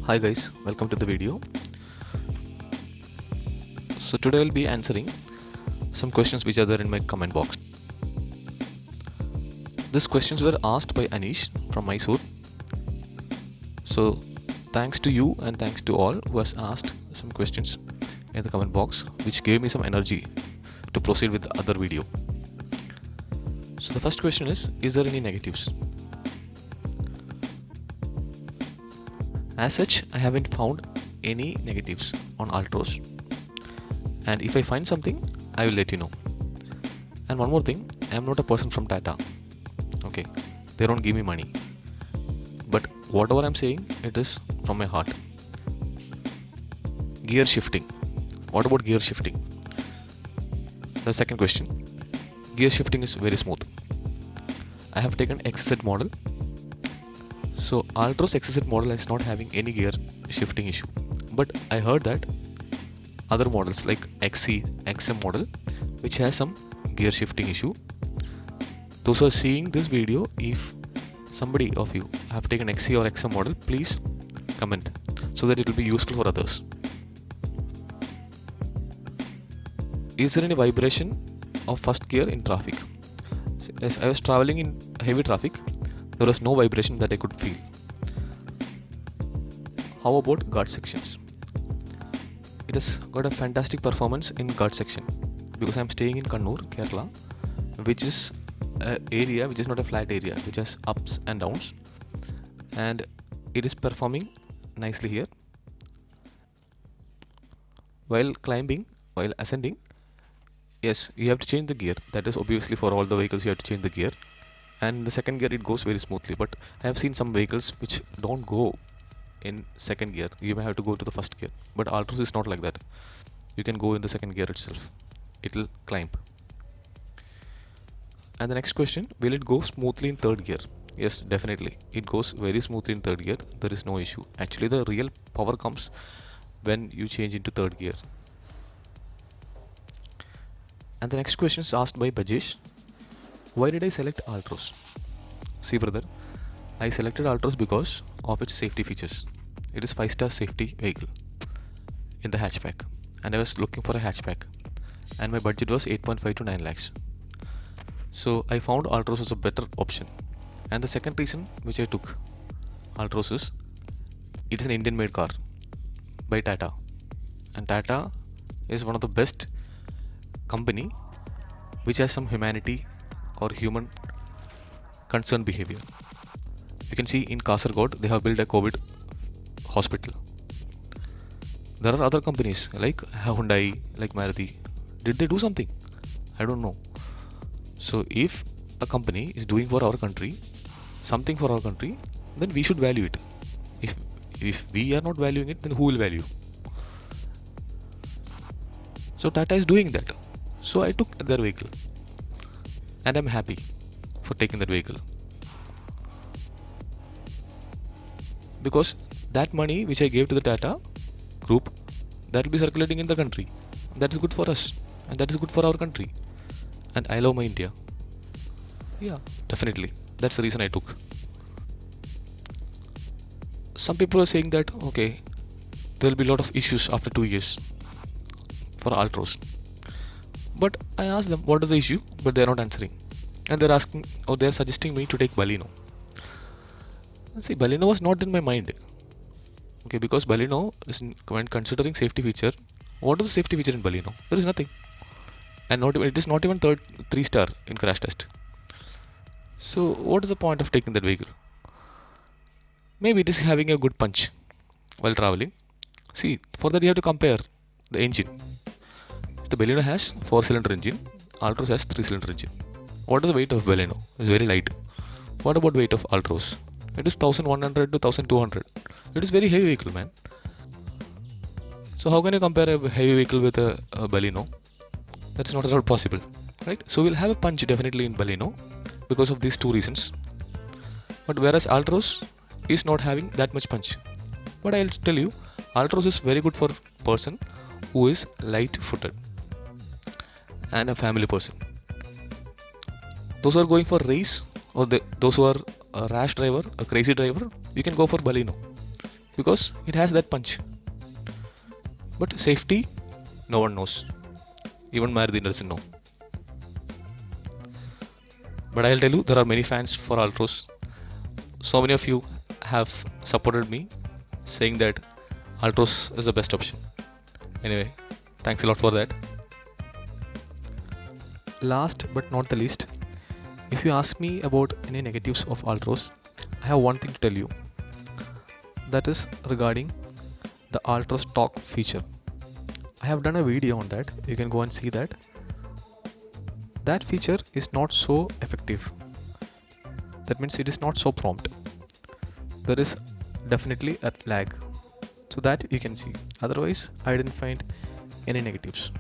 Hi guys, welcome to the video. So today I'll be answering some questions which are there in my comment box. These questions were asked by Anish from Mysore. So thanks to you and thanks to all who has asked some questions in the comment box, which gave me some energy to proceed with the other video. So the first question is there any negatives? As such, I haven't found any negatives on Altroz, and if I find something, I will let you know. And one more thing, I am not a person from Tata. Okay, they don't give me money, but whatever I'm saying, it is from my heart. Gear shifting. What about gear shifting? The second question. Gear shifting is very smooth. I have taken XZ model. So Altroz XZ model is not having any gear shifting issue. But I heard that other models like XC, XM model, which has some gear shifting issue. Those who are seeing this video, if somebody of you have taken XC or XM model, please comment so that it will be useful for others. Is there any vibration of first gear in traffic? As I was traveling in heavy traffic, there was no vibration that I could feel. How about guard sections? It has got a fantastic performance in guard section because I am staying in Kannur, Kerala, which is an area which is not a flat area, which has ups and downs, and it is performing nicely here. While climbing, while ascending, yes, you have to change the gear. That is obviously for all the vehicles you have to change the gear. And the second gear it goes very smoothly, but I have seen some vehicles which don't go in second gear. You may have to go to the first gear, but Altroz is not like that. You can go in the second gear itself. It will climb. And the next question, will it go smoothly in third gear? Yes, definitely. It goes very smoothly in third gear. There is no issue. Actually, the real power comes when you change into third gear. And the next question is asked by Bajesh. Why did I select Altroz? See brother, I selected Altroz because of its safety features. It is 5-star safety vehicle in the hatchback, and I was looking for a hatchback, and my budget was 8.5 to 9 lakhs. So I found Altroz was a better option. And the second reason which I took Altroz is it is an Indian made car by Tata, and Tata is one of the best company which has some humanity or human concerned behavior. You can see in Kasargod they have built a COVID hospital. There are other companies like Hyundai, like Maruti. Did they do something? I don't know. So if a company is doing for our country, something for our country, then we should value it. If we are not valuing it, then who will value? So Tata is doing that. So I took their vehicle, and I'm happy for taking that vehicle, because that money which I gave to the Tata group, that will be circulating in the country. That is good for us, and that is good for our country. And I love my India. Yeah, definitely. That's the reason I took. Some people are saying that okay, there will be a lot of issues after 2 years for Altroz. But I asked them what is the issue, but they are not answering. And they're asking, or they're suggesting me to take Baleno. See, Baleno was not in my mind. Okay, because Baleno is when considering safety feature, what is the safety feature in Baleno? There is nothing, and not even, it is not even 3-star in crash test. So what is the point of taking that vehicle? Maybe it is having a good punch while traveling. See, for that you have to compare the engine. The Baleno has 4-cylinder engine, Altroz has 3-cylinder engine. What is the weight of Baleno? It's very light. What about weight of Altroz? It is 1100 to 1200. It is very heavy vehicle, man. So how can you compare a heavy vehicle with a Baleno? That's not at all possible, right? So we'll have a punch definitely in Baleno because of these two reasons. But whereas Altroz is not having that much punch. But I'll tell you, Altroz is very good for person who is light-footed and a family person. Those who are going for race, or those who are a rash driver, a crazy driver, you can go for Baleno. because it has that punch. But safety, no one knows. Even Maruti doesn't know. But I'll tell you, there are many fans for Altroz. So many of you have supported me, saying that Altroz is the best option. Anyway, thanks a lot for that. Last but not the least, if you ask me about any negatives of Altroz, I have one thing to tell you. That is regarding the Altroz talk feature. I have done a video on that. You can go and see that. That feature is not so effective. That means it is not so prompt. There is definitely a lag. So that you can see. Otherwise, I didn't find any negatives.